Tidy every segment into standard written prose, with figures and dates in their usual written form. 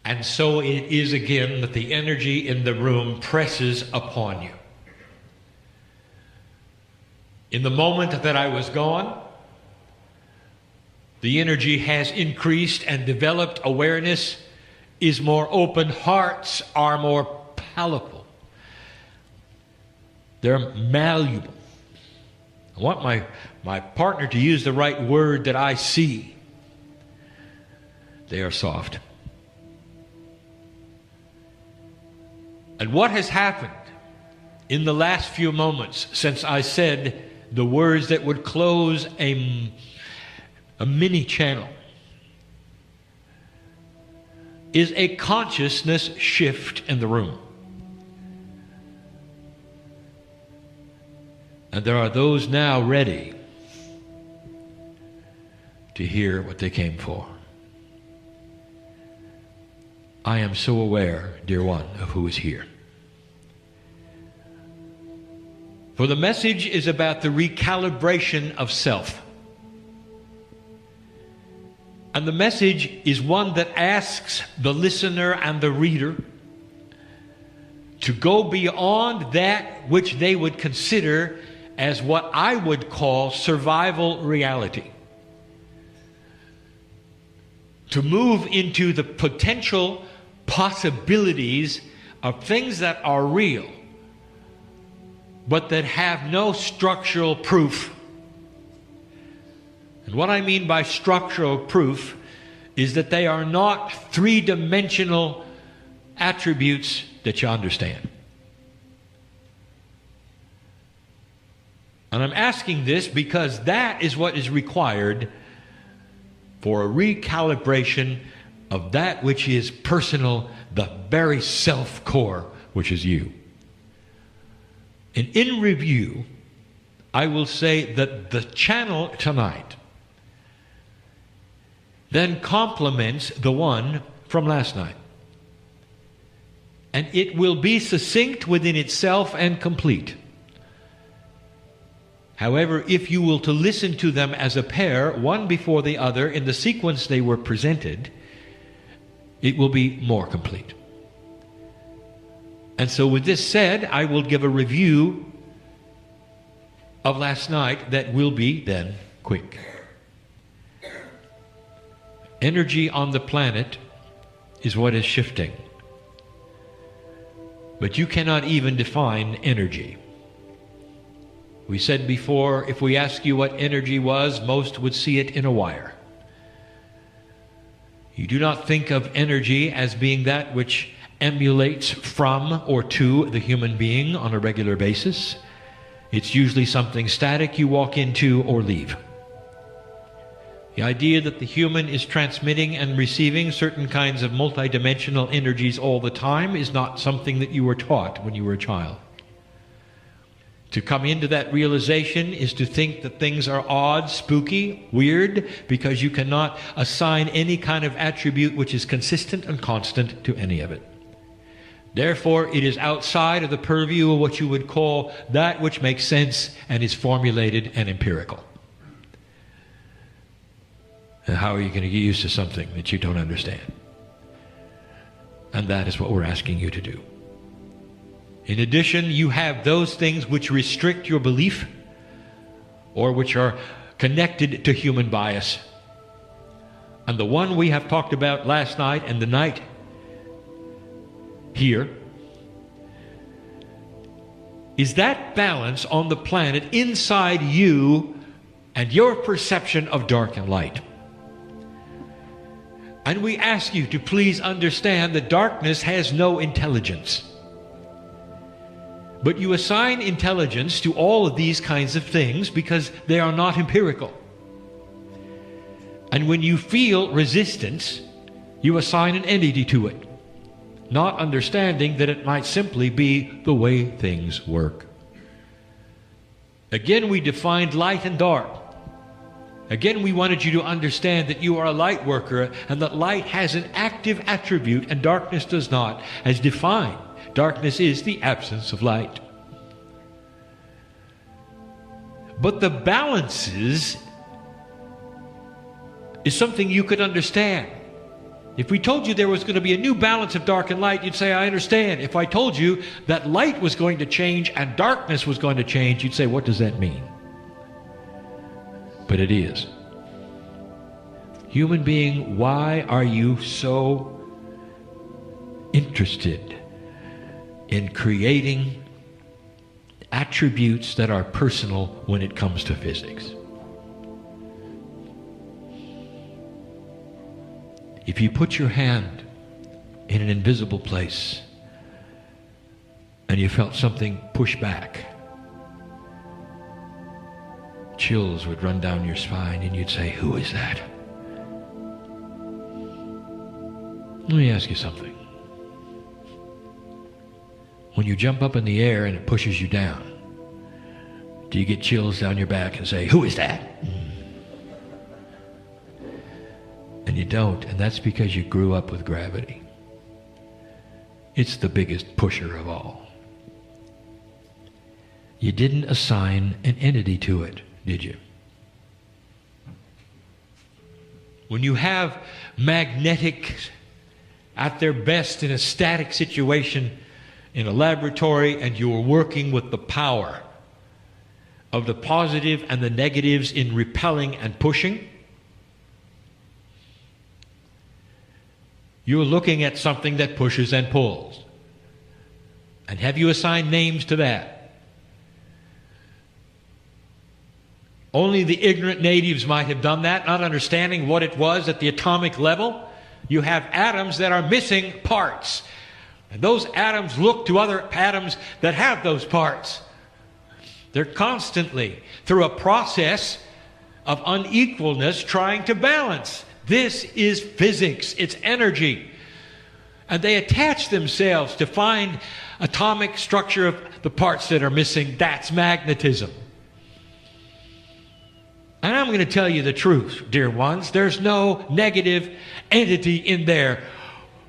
And so it is again that the energy in the room presses upon you. In the moment that I was gone, the energy has increased and developed. Awareness is more open. Hearts are more palatable. They're malleable. I want my partner to use the right word that I see. They are soft. And what has happened in the last few moments since I said the words that would close a mini channel is a consciousness shift in the room. And there are those now ready to hear what they came for. I am so aware, dear one, of who is here. For the message is about the recalibration of self. And the message is one that asks the listener and the reader to go beyond that which they would consider as what I would call survival reality. To move into the potential possibilities of things that are real, but that have no structural proof. And what I mean by structural proof is that they are not three-dimensional attributes that you understand. And I'm asking this because that is what is required for a recalibration of that which is personal, the very self-core, which is you. And in review, I will say that the channel tonight then complements the one from last night. And it will be succinct within itself and complete. However, if you will to listen to them as a pair, one before the other, in the sequence they were presented, it will be more complete. And so with this said, I will give a review of last night that will be then quick. Energy on the planet is what is shifting. But you cannot even define energy. We said before, if we ask you what energy was, most would see it in a wire. You do not think of energy as being that which emulates from or to the human being on a regular basis. It's usually something static you walk into or leave. The idea that the human is transmitting and receiving certain kinds of multidimensional energies all the time is not something that you were taught when you were a child. To come into that realization is to think that things are odd, spooky, weird, because you cannot assign any kind of attribute which is consistent and constant to any of it. Therefore, it is outside of the purview of what you would call that which makes sense and is formulated and empirical. And how are you going to get used to something that you don't understand? And that is what we're asking you to do. In addition, you have those things which restrict your belief or which are connected to human bias. And the one we have talked about last night and the night here is that balance on the planet inside you and your perception of dark and light. And we ask you to please understand that darkness has no intelligence. But you assign intelligence to all of these kinds of things because they are not empirical. And when you feel resistance, you assign an entity to it, not understanding that it might simply be the way things work. Again, we defined light and dark. Again, we wanted you to understand that you are a light worker and that light has an active attribute and darkness does not, as defined. Darkness is the absence of light. But the balances is something you could understand. If we told you there was going to be a new balance of dark and light, you'd say, I understand. If I told you that light was going to change and darkness was going to change, you'd say, what does that mean? But it is. Human being, why are you so interested in creating attributes that are personal when it comes to physics? If you put your hand in an invisible place and you felt something push back, chills would run down your spine and you'd say, who is that? Let me ask you something. When you jump up in the air and it pushes you down, do you get chills down your back and say, who is that? And you don't, and that's because you grew up with gravity. It's the biggest pusher of all. You didn't assign an entity to it, did you? When you have magnetics at their best in a static situation in a laboratory and you are working with the power of the positive and the negatives in repelling and pushing, you're looking at something that pushes and pulls. And have you assigned names to that? Only the ignorant natives might have done that, not understanding what it was at the atomic level. You have atoms that are missing parts. And those atoms look to other atoms that have those parts. They're constantly, through a process of unequalness, trying to balance. This is physics. It's energy. And they attach themselves to find atomic structure of the parts that are missing. That's magnetism. And I'm going to tell you the truth, dear ones. There's no negative entity in there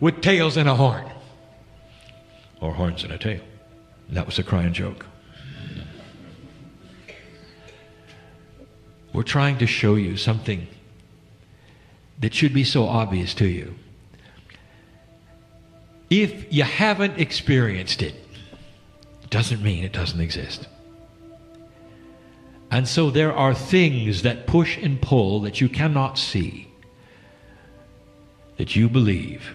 with tails and a horn. Or horns and a tail. That was a Kryon joke. We're trying to show you something that should be so obvious to you. If you haven't experienced it, doesn't mean it doesn't exist. And so there are things that push and pull that you cannot see, that you believe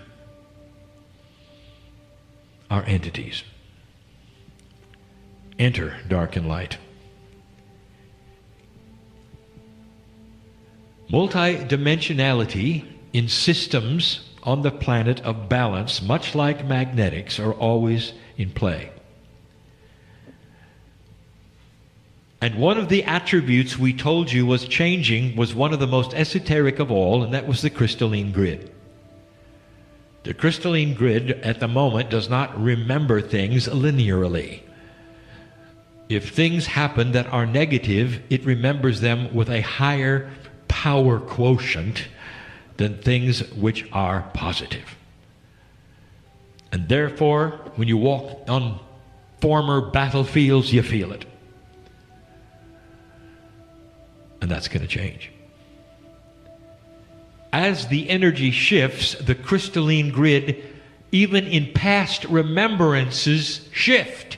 are entities. Enter dark and light. Multidimensionality in systems on the planet of balance, much like magnetics, are always in play. And one of the attributes we told you was changing was one of the most esoteric of all, and that was the crystalline grid. The crystalline grid at the moment does not remember things linearly. If things happen that are negative, it remembers them with a higher power quotient than things which are positive. And therefore, when you walk on former battlefields, you feel it. And that's going to change. As the energy shifts, the crystalline grid, even in past remembrances, shift.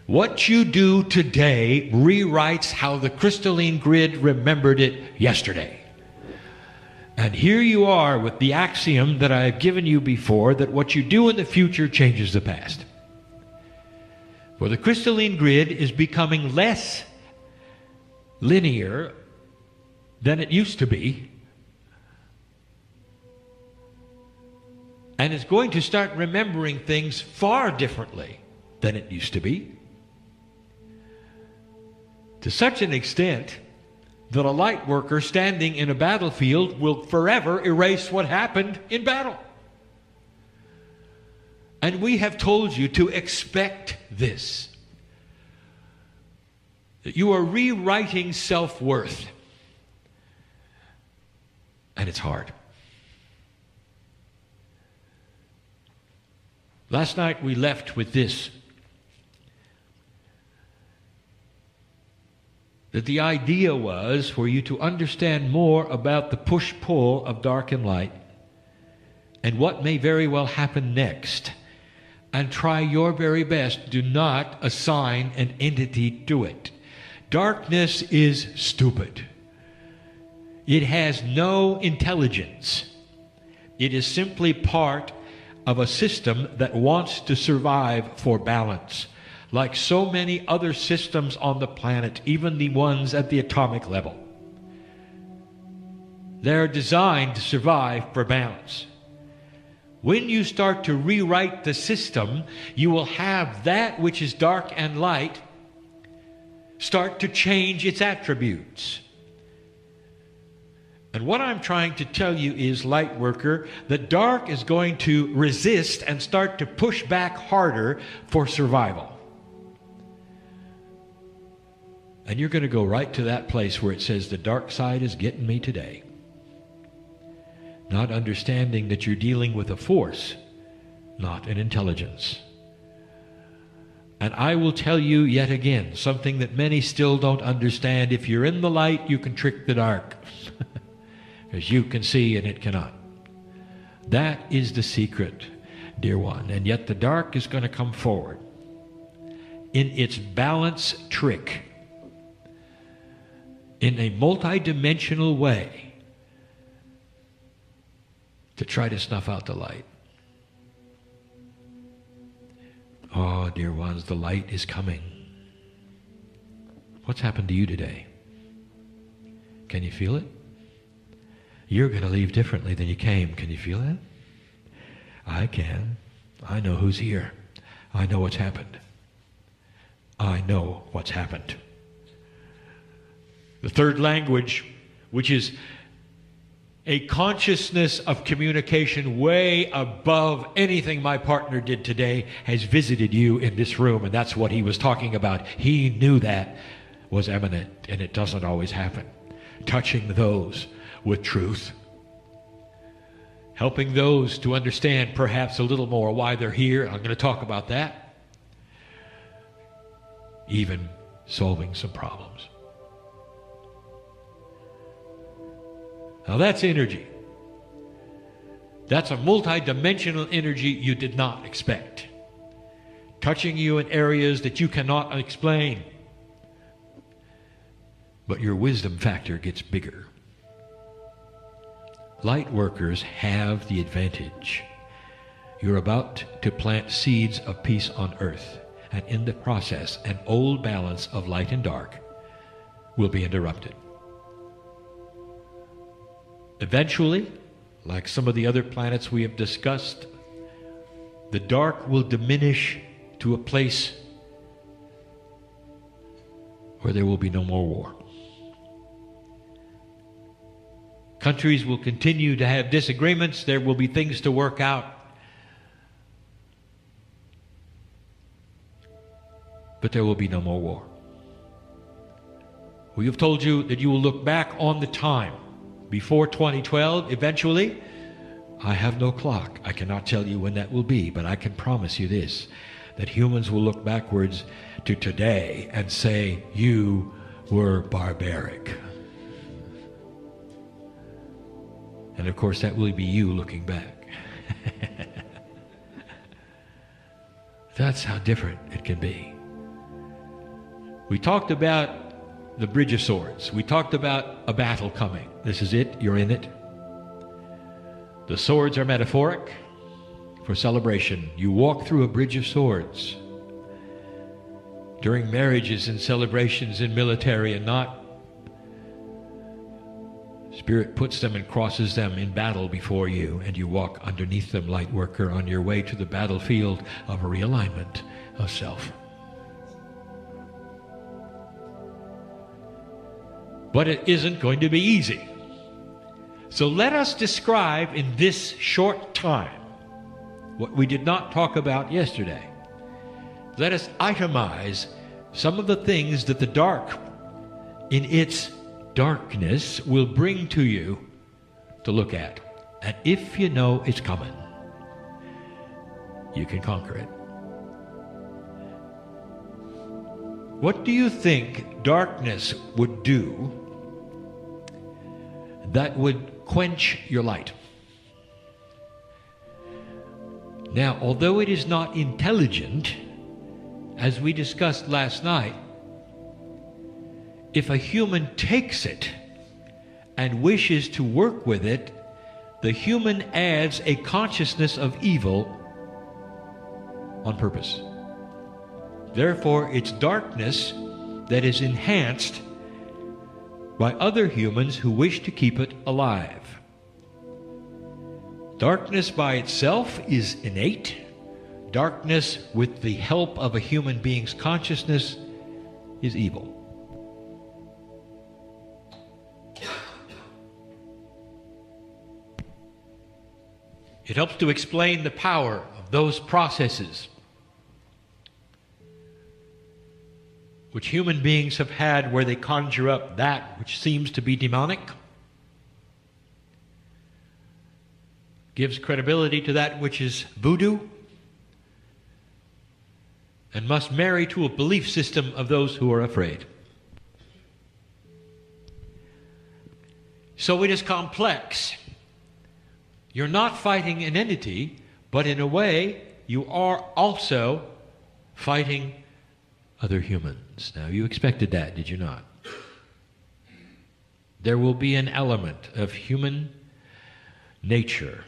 What you do today rewrites how the crystalline grid remembered it yesterday. And here you are with the axiom that I have given you before, that what you do in the future changes the past. For the crystalline grid is becoming less linear than it used to be, and is going to start remembering things far differently than it used to be, to such an extent that a light worker standing in a battlefield will forever erase what happened in battle. And we have told you to expect this. That you are rewriting self-worth. And it's hard. Last night we left with this. That the idea was for you to understand more about the push-pull of dark and light, and what may very well happen next, and try your very best. Do not assign an entity to it. Darkness is stupid. It has no intelligence. It is simply part of a system that wants to survive for balance. Like so many other systems on the planet, even the ones at the atomic level. They're designed to survive for balance. When you start to rewrite the system, you will have that which is dark and light start to change its attributes. And what I'm trying to tell you is, light worker, the dark is going to resist and start to push back harder for survival. And you're going to go right to that place where it says, the dark side is getting me today. Not understanding that you're dealing with a force, not an intelligence. And I will tell you yet again, something that many still don't understand. If you're in the light, you can trick the dark. Because you can see and it cannot. That is the secret, dear one. And yet the dark is going to come forward in its balance trick, in a multi-dimensional way, to try to snuff out the light. Oh, dear ones, the light is coming. What's happened to you today? Can you feel it? You're going to leave differently than you came. Can you feel that? I can. I know who's here. I know what's happened. I know what's happened. The third language, which is a consciousness of communication way above anything my partner did today, has visited you in this room, and that's what he was talking about. He knew that was imminent, and it doesn't always happen. Touching those with truth. Helping those to understand perhaps a little more why they're here. I'm going to talk about that. Even solving some problems. Now that's energy. That's a multi-dimensional energy you did not expect. Touching you in areas that you cannot explain. But your wisdom factor gets bigger. Light workers have the advantage. You're about to plant seeds of peace on earth, and in the process, an old balance of light and dark will be interrupted. Eventually, like some of the other planets we have discussed, the dark will diminish to a place where there will be no more war. Countries will continue to have disagreements. There will be things to work out. But there will be no more war. We have told you that you will look back on the time before 2012, eventually. I have no clock. I cannot tell you when that will be, but I can promise you this, that humans will look backwards to today and say, you were barbaric. And of course, that will be you looking back. That's how different it can be. We talked about the Bridge of Swords. We talked about a battle coming. This is it. You're in it. The swords are metaphoric for celebration. You walk through a bridge of swords during marriages and celebrations in military, and not. Spirit puts them and crosses them in battle before you, and you walk underneath them, light worker, on your way to the battlefield of a realignment of self. But it isn't going to be easy. So let us describe in this short time what we did not talk about yesterday. Let us itemize some of the things that the dark, in its darkness, will bring to you to look at. And if you know it's coming, you can conquer it. What do you think darkness would do that would quench your light? Now, although it is not intelligent, as we discussed last night, if a human takes it and wishes to work with it, the human adds a consciousness of evil on purpose. Therefore, it's darkness that is enhanced by other humans who wish to keep it alive. Darkness by itself is innate. Darkness with the help of a human being's consciousness is evil. It helps to explain the power of those processes which human beings have had where they conjure up that which seems to be demonic, gives credibility to that which is voodoo, and must marry to a belief system of those who are afraid. So it is complex. You're not fighting an entity, but in a way, you are also fighting other humans. Now, you expected that, did you not? There will be an element of human nature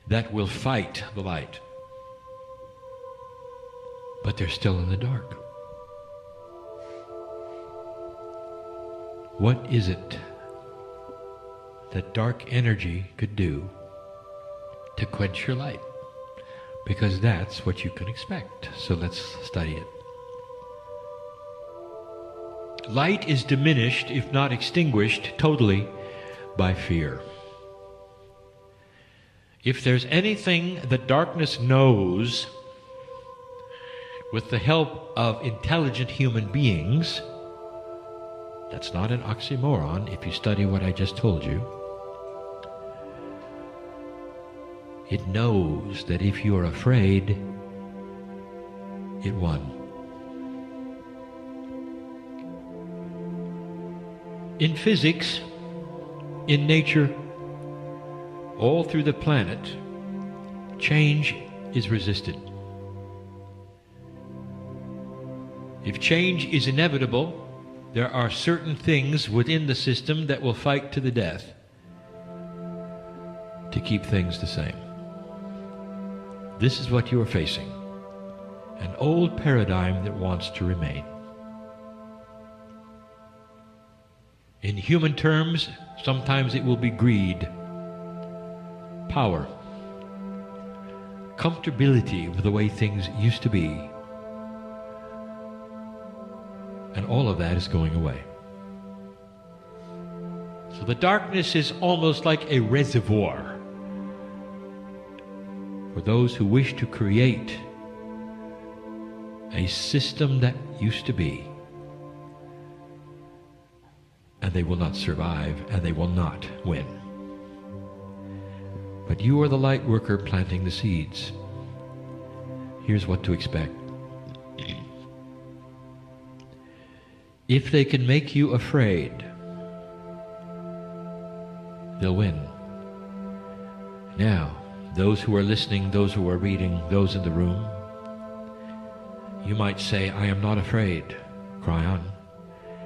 that will fight the light. But they're still in the dark. What is it that dark energy could do to quench your light? Because that's what you can expect. So let's study it. Light is diminished, if not extinguished, totally by fear. If there's anything that darkness knows with the help of intelligent human beings, that's not an oxymoron if you study what I just told you. It knows that if you are afraid, it won. In physics, in nature, all through the planet, change is resisted. If change is inevitable, there are certain things within the system that will fight to the death to keep things the same. This is what you are facing, an old paradigm that wants to remain. In human terms, sometimes it will be greed, power, comfortability with the way things used to be, and all of that is going away. So the darkness is almost like a reservoir for those who wish to create a system that used to be, and they will not survive, and they will not win. But you are the light worker planting the seeds. Here's what to expect. If they can make you afraid, they'll win. Now, those who are listening, those who are reading, those in the room, you might say, I am not afraid, Kryon.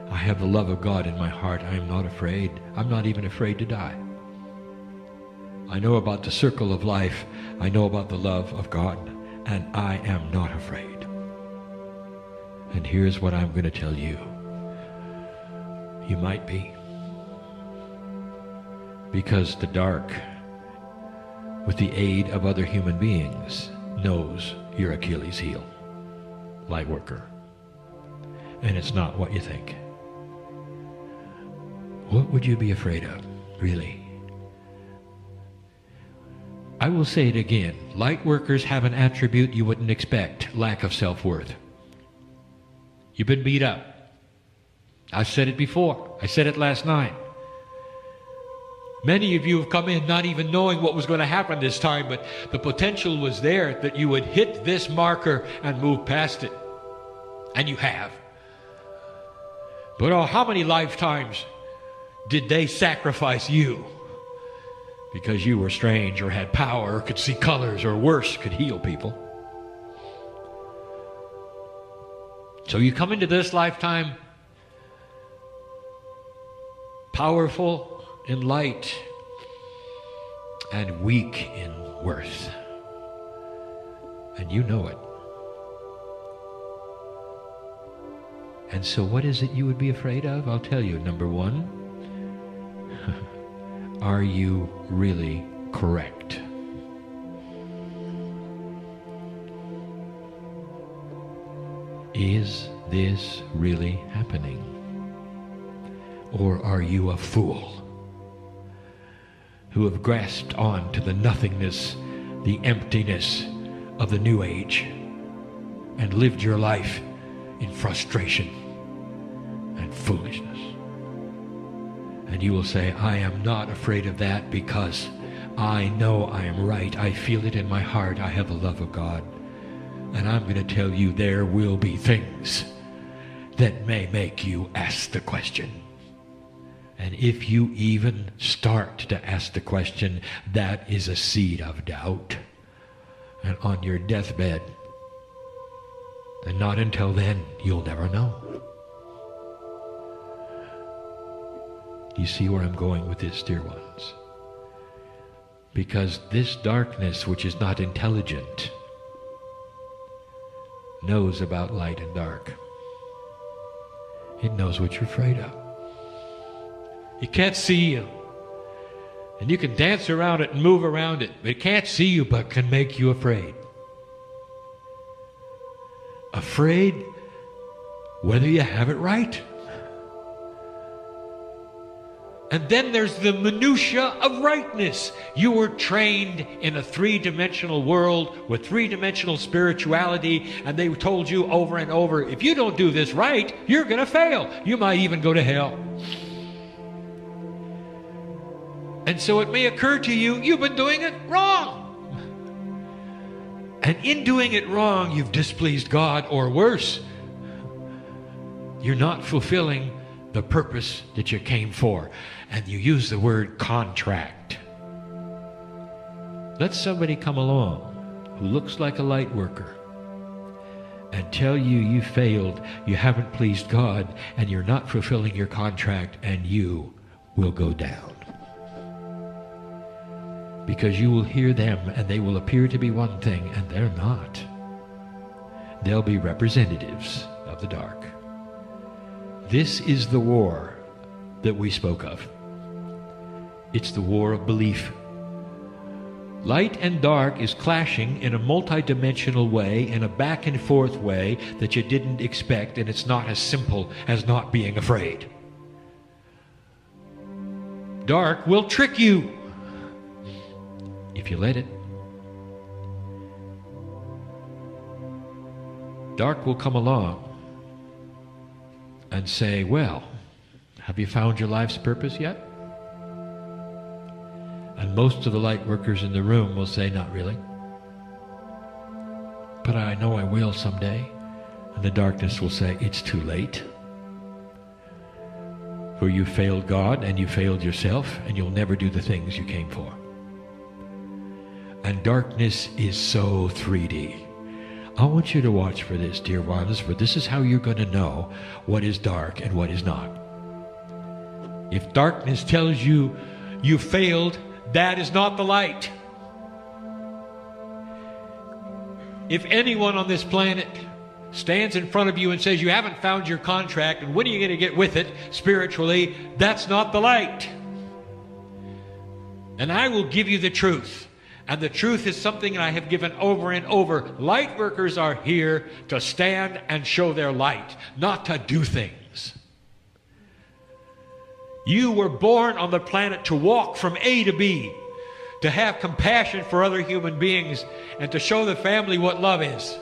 I have the love of God in my heart. I am not afraid. I'm not even afraid to die. I know about the circle of life. I know about the love of God, and I am not afraid. And here's what I'm going to tell you. You might be. Because the dark, with the aid of other human beings, knows your Achilles heel, light worker. And it's not what you think. What would you be afraid of, really? I will say it again. Light workers have an attribute you wouldn't expect: lack of self-worth. You've been beat up. I've said it before. I said it last night. Many of you have come in not even knowing what was going to happen this time, but the potential was there that you would hit this marker and move past it. And you have. But oh, how many lifetimes did they sacrifice you because you were strange or had power or could see colors or worse, could heal people. So you come into this lifetime powerful in light and weak in worth. And you know it. And so what is it you would be afraid of? I'll tell you. Number one, are you really correct? Is this really happening? Or are you a fool who have grasped on to the nothingness, the emptiness of the New Age and lived your life in frustration and foolishness? And you will say, I am not afraid of that because I know I am right. I feel it in my heart. I have the love of God. And I'm going to tell you there will be things that may make you ask the question. And if you even start to ask the question, that is a seed of doubt. And on your deathbed, and not until then, you'll never know. You see where I'm going with this, dear ones? Because this darkness, which is not intelligent, knows about light and dark. It knows what you're afraid of. It can't see you. And you can dance around it and move around it. It can't see you, but can make you afraid. Afraid whether you have it right. And then there's the minutia of rightness. You were trained in a three-dimensional world with three-dimensional spirituality, and they told you over and over, if you don't do this right, you're going to fail. You might even go to hell. And so it may occur to you, you've been doing it wrong. And in doing it wrong, you've displeased God, or worse, you're not fulfilling the purpose that you came for. And you use the word contract. Let somebody come along who looks like a light worker and tell you you failed, you haven't pleased God, and you're not fulfilling your contract, and you will go down. Because you will hear them and they will appear to be one thing, and they're not. They'll be representatives of the dark. This is the war that we spoke of. It's the war of belief. Light and dark is clashing in a multidimensional way, in a back and forth way that you didn't expect, and it's not as simple as not being afraid. Dark will trick you if you let it. Dark will come along and say, well, have you found your life's purpose yet? And most of the light workers in the room will say, not really. But I know I will someday. And the darkness will say, it's too late. For you failed God and you failed yourself, and you'll never do the things you came for. And darkness is so 3D. I want you to watch for this, dear ones, for this is how you're going to know what is dark and what is not. If darkness tells you you failed, that is not the light. If anyone on this planet stands in front of you and says you haven't found your contract and when are you going to get with it spiritually, that's not the light. And I will give you the truth. And the truth is something I have given over and over. Light workers are here to stand and show their light, not to do things. You were born on the planet to walk from A to B, to have compassion for other human beings, and to show the family what love is,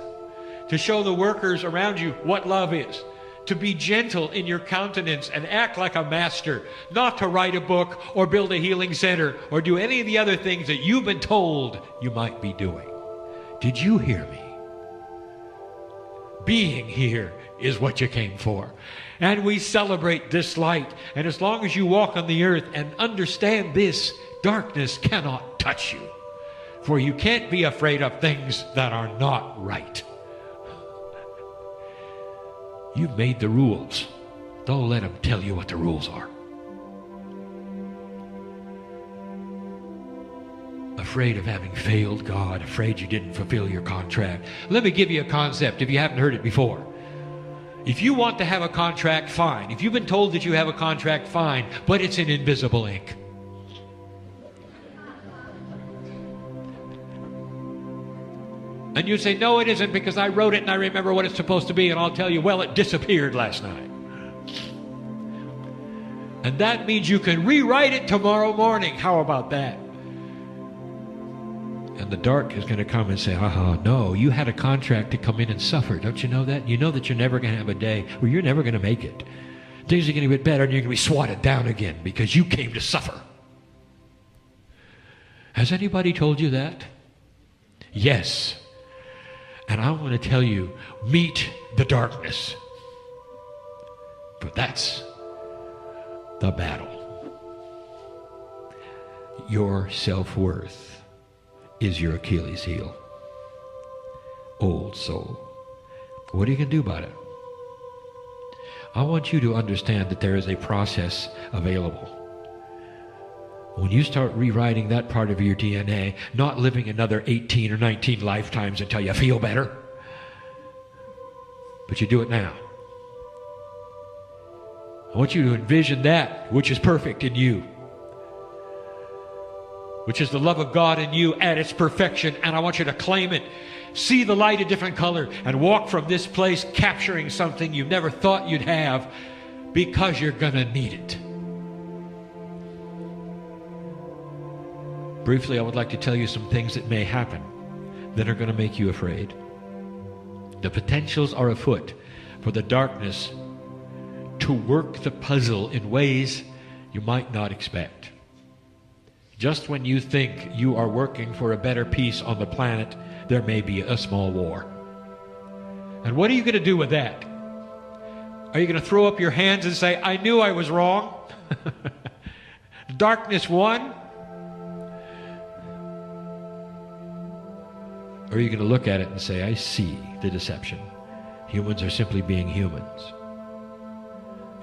to show the workers around you what love is, to be gentle in your countenance and act like a master, not to write a book or build a healing center or do any of the other things that you've been told you might be doing. Did you hear me? Being here is what you came for. And we celebrate this light. And as long as you walk on the earth and understand this, darkness cannot touch you. For you can't be afraid of things that are not right. You've made the rules. Don't let them tell you what the rules are. Afraid of having failed God, afraid you didn't fulfill your contract. Let me give you a concept if you haven't heard it before. If you want to have a contract, fine. If you've been told that you have a contract, fine, but it's in invisible ink. And you say, no, it isn't, because I wrote it and I remember what it's supposed to be, and I'll tell you, well, it disappeared last night. And that means you can rewrite it tomorrow morning. How about that? And the dark is going to come and say, no, you had a contract to come in and suffer. Don't you know that? You know that you're never going to have a day where you're never going to make it. Things are going to get better and you're going to be swatted down again because you came to suffer. Has anybody told you that? Yes. And I want to tell you, meet the darkness. For that's the battle. Your self-worth is your Achilles heel. Old soul. What are you going to do about it? I want you to understand that there is a process available. When you start rewriting that part of your DNA, not living another 18 or 19 lifetimes until you feel better, but you do it now. I want you to envision that which is perfect in you, which is the love of God in you at its perfection, and I want you to claim it. See the light a different color and walk from this place capturing something you never thought you'd have, because you're going to need it. Briefly, I would like to tell you some things that may happen that are going to make you afraid. The potentials are afoot for the darkness to work the puzzle in ways you might not expect. Just when you think you are working for a better peace on the planet, there may be a small war. And what are you going to do with that? Are you going to throw up your hands and say, I knew I was wrong? Darkness won? Or are you going to look at it and say, I see the deception. Humans are simply being humans.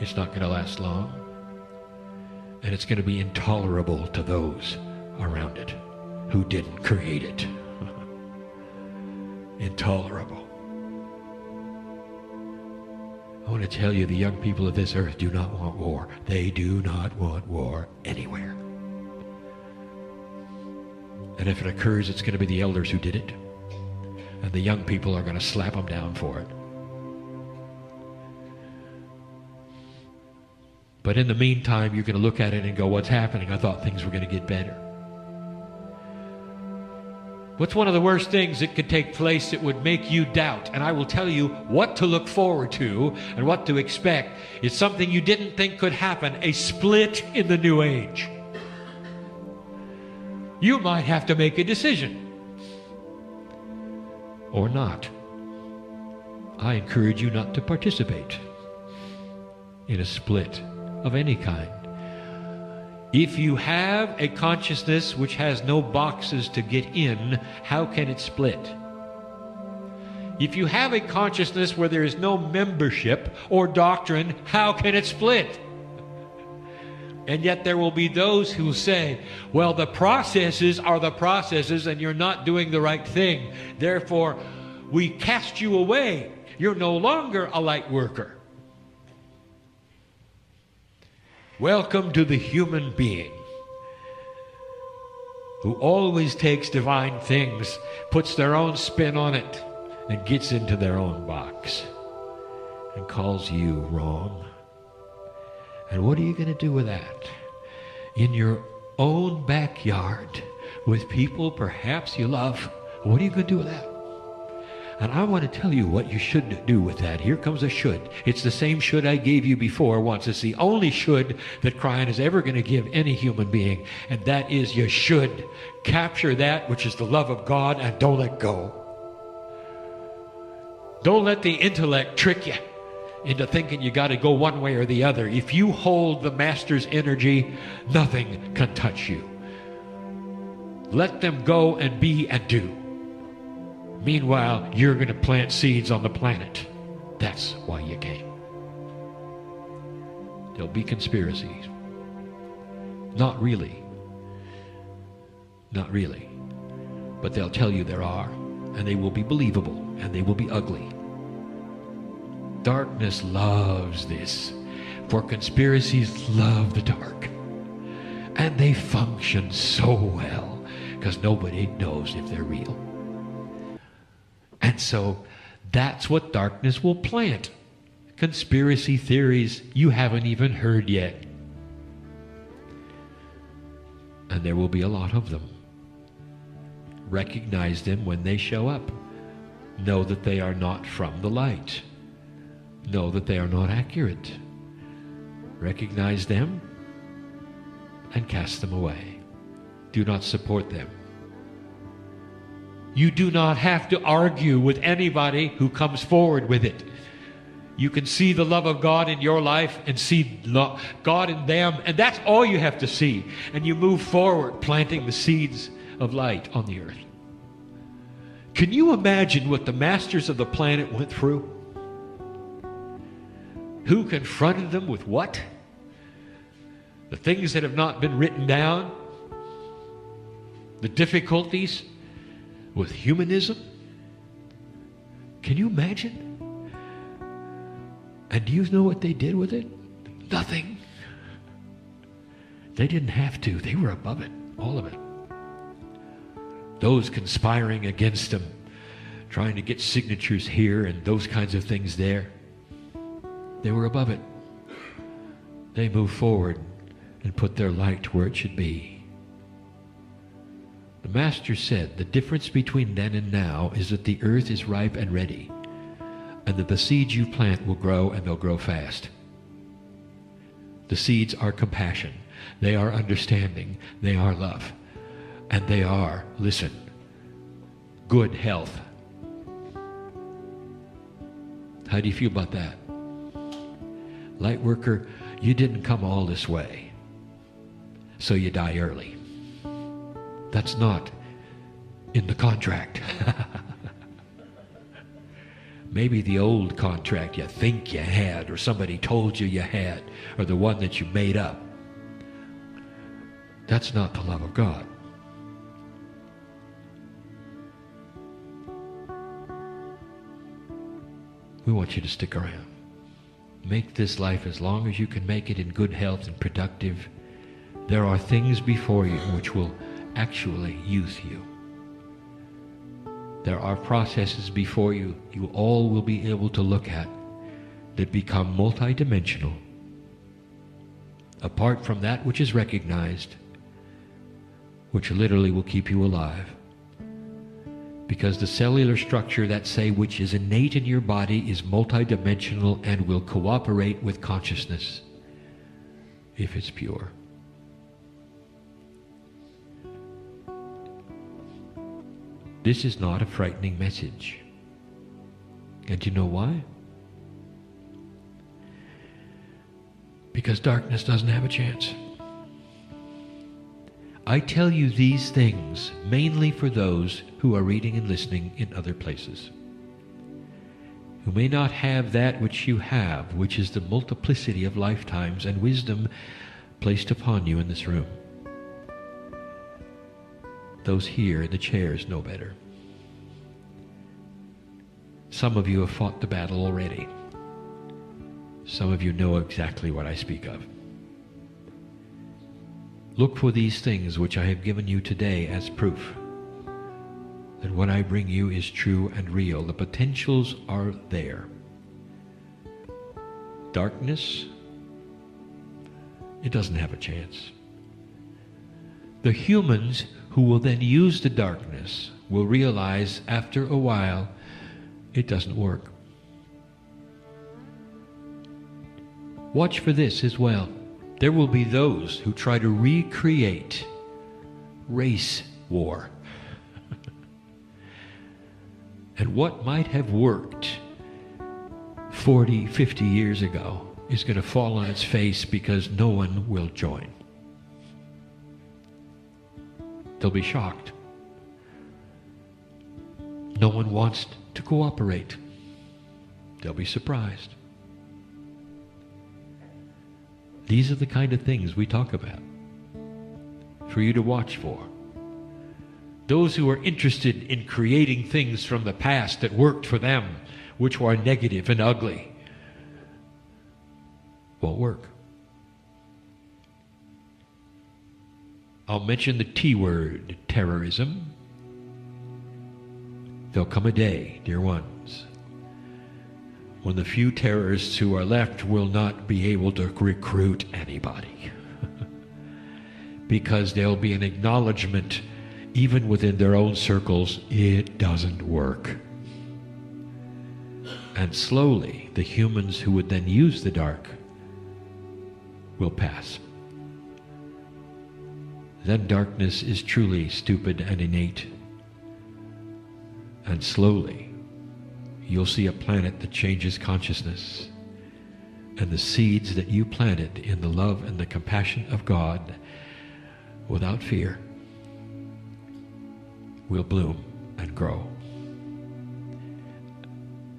It's not going to last long. And it's going to be intolerable to those around it who didn't create it. Intolerable. I want to tell you, the young people of this earth do not want war. They do not want war anywhere. And if it occurs, it's going to be the elders who did it. And the young people are going to slap them down for it. But in the meantime, you're going to look at it and go, what's happening? I thought things were going to get better. What's one of the worst things that could take place that would make you doubt? And I will tell you what to look forward to and what to expect. It's something you didn't think could happen, a split in the new age. You might have to make a decision. Or not. I encourage you not to participate in a split of any kind. If you have a consciousness which has no boxes to get in, how can it split? If you have a consciousness where there is no membership or doctrine, how can it split? And yet there will be those who say, well, the processes are the processes and you're not doing the right thing. Therefore, we cast you away. You're no longer a light worker. Welcome to the human being who always takes divine things, puts their own spin on it, and gets into their own box and calls you wrong. And what are you going to do with that? In your own backyard, with people perhaps you love, what are you going to do with that? And I want to tell you what you should do with that. Here comes a should. It's the same should I gave you before once. It's the only should that Kryon is ever going to give any human being. And that is, you should capture that which is the love of God and don't let go. Don't let the intellect trick you. into thinking you got to go one way or the other. If you hold the Master's energy, nothing can touch you. Let them go and be and do. Meanwhile, you're going to plant seeds on the planet. That's why you came. There'll be conspiracies. Not really. Not really. But they'll tell you there are, and they will be believable, and they will be ugly. Darkness loves this, for conspiracies love the dark. And they function so well, because nobody knows if they're real. And so, that's what darkness will plant. Conspiracy theories you haven't even heard yet. And there will be a lot of them. Recognize them when they show up. Know that they are not from the light. Know that they are not accurate. Recognize them and cast them away. Do not support them. You do not have to argue with anybody who comes forward with it. You can see the love of God in your life and see God in them, and that's all you have to see. And you move forward, planting the seeds of light on the earth. Can you imagine what the masters of the planet went through? Who confronted them with what? The things that have not been written down? The difficulties with humanism? Can you imagine? And do you know what they did with it? Nothing. They didn't have to. They were above it, all of it. Those conspiring against them, trying to get signatures here and those kinds of things there, they were above it. They moved forward and put their light where it should be. The Master said the difference between then and now is that the earth is ripe and ready, and that the seeds you plant will grow, and they'll grow fast. The seeds are compassion. They are understanding. They are love. And they are, listen, good health. How do you feel about that? Light worker, you didn't come all this way, so you die early. That's not in the contract. Maybe the old contract you think you had, or somebody told you had, or the one that you made up. That's not the love of God. We want you to stick around. Make this life as long as you can make it in good health and productive. There are things before you which will actually use you. There are processes before you all will be able to look at that become multidimensional, apart from that which is recognized, which literally will keep you alive. Because the cellular structure which is innate in your body is multidimensional and will cooperate with consciousness if it's pure. This is not a frightening message. And do you know why? Because darkness doesn't have a chance. I tell you these things mainly for those who are reading and listening in other places, who may not have that which you have, which is the multiplicity of lifetimes and wisdom placed upon you in this room. Those here in the chairs know better. Some of you have fought the battle already. Some of you know exactly what I speak of. Look for these things which I have given you today as proof that what I bring you is true and real. The potentials are there. Darkness, it doesn't have a chance. The humans who will then use the darkness will realize after a while it doesn't work. Watch for this as well. There will be those who try to recreate race war. And what might have worked 40, 50 years ago is going to fall on its face because no one will join. They'll be shocked. No one wants to cooperate. They'll be surprised. These are the kind of things we talk about for you to watch for. Those who are interested in creating things from the past that worked for them, which were negative and ugly, won't work. I'll mention the T word, terrorism. There'll come a day, dear ones, when the few terrorists who are left will not be able to recruit anybody. Because there'll be an acknowledgement, even within their own circles, it doesn't work. And slowly, the humans who would then use the dark will pass. Then darkness is truly stupid and innate. And slowly, you'll see a planet that changes consciousness. And the seeds that you planted in the love and the compassion of God, without fear, will bloom and grow.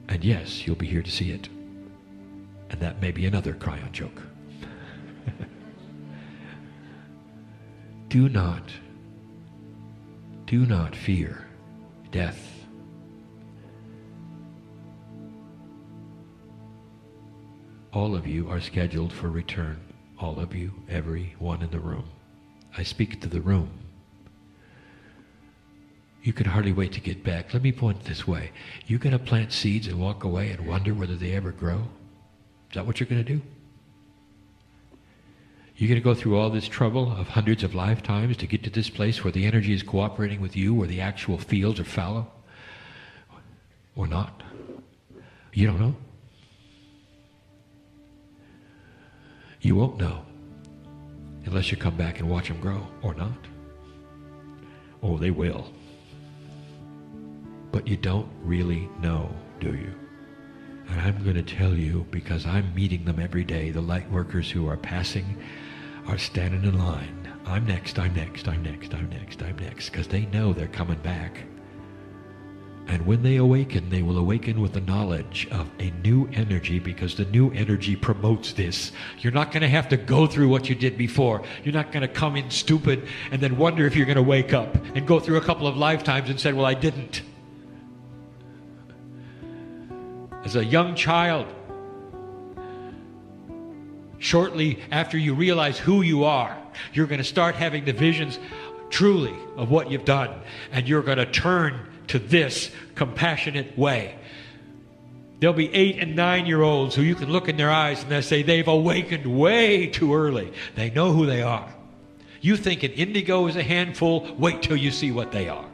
And yes, you'll be here to see it. And that may be another Kryon joke. Do not fear death. All of you are scheduled for return. All of you, every one in the room. I speak to the room. You could hardly wait to get back. Let me point it this way. You're going to plant seeds and walk away and wonder whether they ever grow? Is that what you're going to do? You're going to go through all this trouble of hundreds of lifetimes to get to this place where the energy is cooperating with you, where the actual fields are fallow? Or not? You don't know. You won't know unless you come back and watch them grow, or not. Oh, they will. But you don't really know, do you? And I'm going to tell you, because I'm meeting them every day, the light workers who are passing are standing in line. I'm next, I'm next, I'm next, I'm next, I'm next, because they know they're coming back. And when they awaken, they will awaken with the knowledge of a new energy, because the new energy promotes this. You're not going to have to go through what you did before. You're not going to come in stupid and then wonder if you're going to wake up and go through a couple of lifetimes and say, well, I didn't. As a young child, shortly after you realize who you are, you're going to start having the visions truly of what you've done, and you're going to turn to this compassionate way. There'll be 8- and 9-year-olds who you can look in their eyes and they'll say they've awakened way too early. They know who they are. You think an indigo is a handful, wait till you see what they are.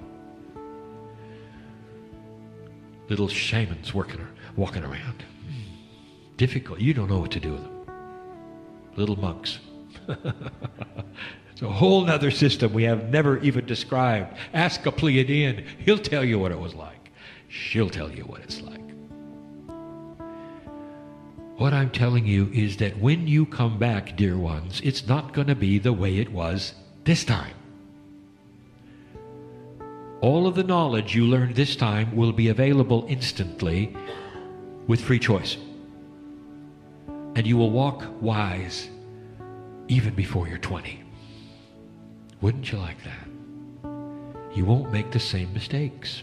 Little shamans walking around. Difficult. You don't know what to do with them. Little monks. It's a whole other system we have never even described. Ask a Pleiadian. He'll tell you what it was like. She'll tell you what it's like. What I'm telling you is that when you come back, dear ones, it's not going to be the way it was this time. All of the knowledge you learned this time will be available instantly with free choice. And you will walk wise even before you're 20. Wouldn't you like that? You won't make the same mistakes.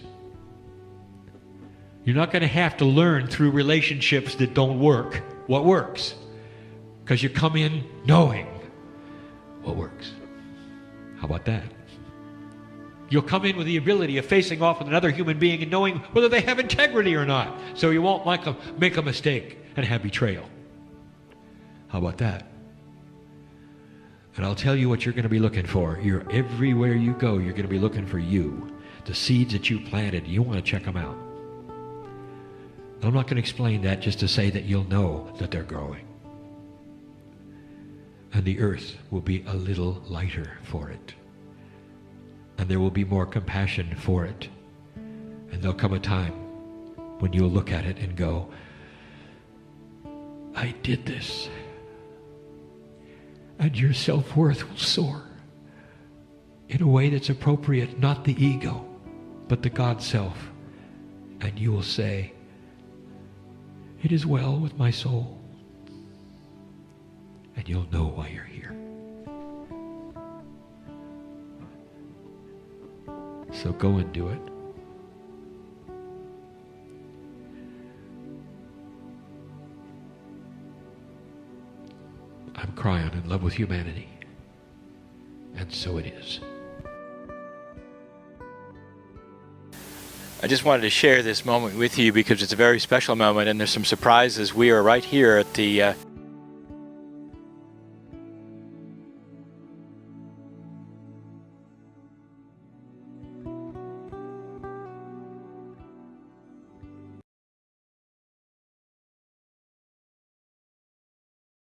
You're not going to have to learn through relationships that don't work what works, because you come in knowing what works. How about that? You'll come in with the ability of facing off with another human being and knowing whether they have integrity or not, so you won't make a mistake and have betrayal. How about that? And I'll tell you what you're going to be looking for. You're everywhere you go, you're going to be looking for you. The seeds that you planted, you want to check them out. And I'm not going to explain that, just to say that you'll know that they're growing. And the earth will be a little lighter for it. And there will be more compassion for it. And there'll come a time when you'll look at it and go, I did this. And your self-worth will soar in a way that's appropriate, not the ego, but the God self. And you will say, it is well with my soul. And you'll know why you're here. So go and do it. I'm Kryon, in love with humanity. And so it is. I just wanted to share this moment with you because it's a very special moment, and there's some surprises. We are right here at the